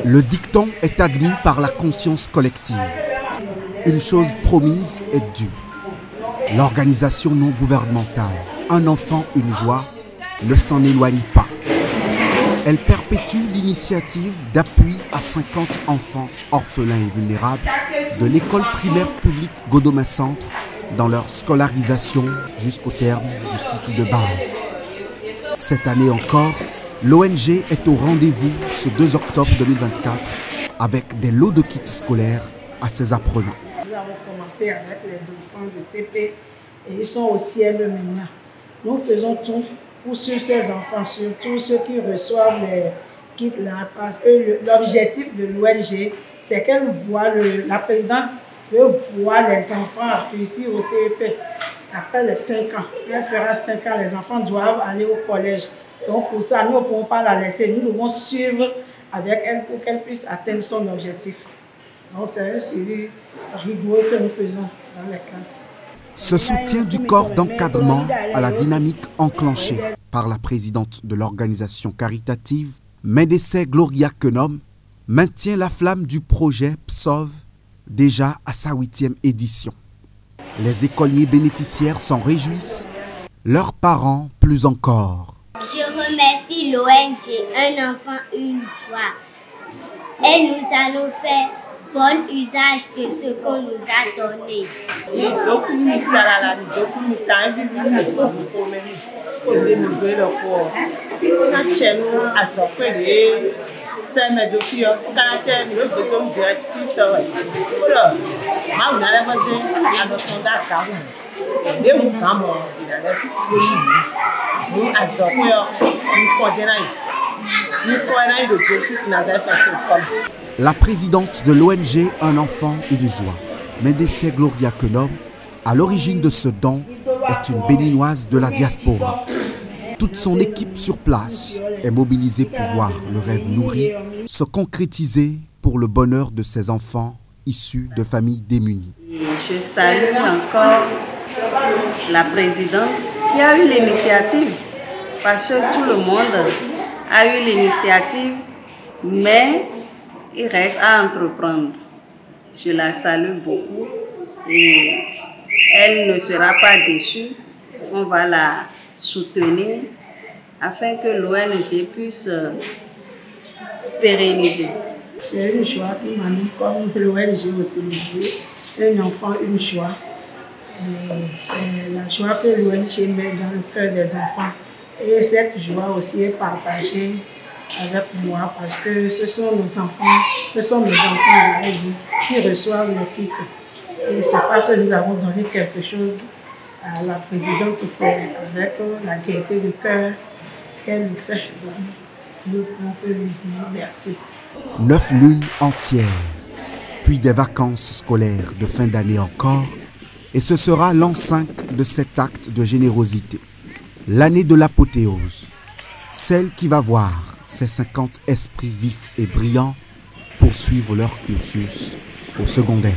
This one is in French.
Le dicton est admis par la conscience collective. Une chose promise est due. L'organisation non gouvernementale Un enfant, une joie ne s'en éloigne pas. Elle perpétue l'initiative d'appui à 50 enfants orphelins et vulnérables de l'école primaire publique Godomain Centre dans leur scolarisation jusqu'au terme du cycle de base. Cette année encore, l'ONG est au rendez-vous ce 2 octobre 2024 avec des lots de kits scolaires à ses apprenants. Nous avons commencé avec les enfants de CP et ils sont au ciel maintenant. Nous faisons tout pour suivre ces enfants, surtout ceux qui reçoivent les kits là, parce que l'objectif de l'ONG, c'est qu'elle voit, la présidente veut voir les enfants réussir au CEP après les 5 ans. Elle fera 5 ans, les enfants doivent aller au collège. Donc pour ça, nous ne pouvons pas la laisser, nous devons suivre avec elle pour qu'elle puisse atteindre son objectif. Donc c'est un suivi rigoureux que nous faisons dans les classes. Ce soutien du corps d'encadrement à la dynamique enclenchée par la présidente de l'organisation caritative, Médecin Gloria Kenom, maintient la flamme du projet PSOV déjà à sa 8e édition. Les écoliers bénéficiaires s'en réjouissent, leurs parents plus encore. Je remercie l'ONG Un enfant, une joie. Et nous allons faire bon usage de ce qu'on nous a donné. La présidente de l'ONG Un enfant, une joie, Médecin Gloria Kenom, à l'origine de ce don, est une béninoise de la diaspora. Toute son équipe sur place est mobilisée pour voir le rêve nourri se concrétiser pour le bonheur de ses enfants issus de familles démunies. Je salue encore la présidente qui a eu l'initiative, parce que tout le monde a eu l'initiative, mais il reste à entreprendre. Je la salue beaucoup et elle ne sera pas déçue. On va la soutenir afin que l'ONG puisse pérenniser. C'est une joie qui m'anime comme l'ONG aussi. Un enfant, une joie. C'est la joie que l'ONG met dans le cœur des enfants. Et cette joie aussi est partagée avec moi parce que ce sont nos enfants, je l'ai dit, qui reçoivent les kits. Et ce n'est pas que nous avons donné quelque chose à la présidente, c'est avec la gaieté de cœur qu'elle nous fait. Nous pouvons lui dire merci. 9 lunes entières, puis des vacances scolaires de fin d'année encore, et ce sera l'an 5 de cet acte de générosité. L'année de l'apothéose, celle qui va voir ces 50 esprits vifs et brillants poursuivre leur cursus au secondaire.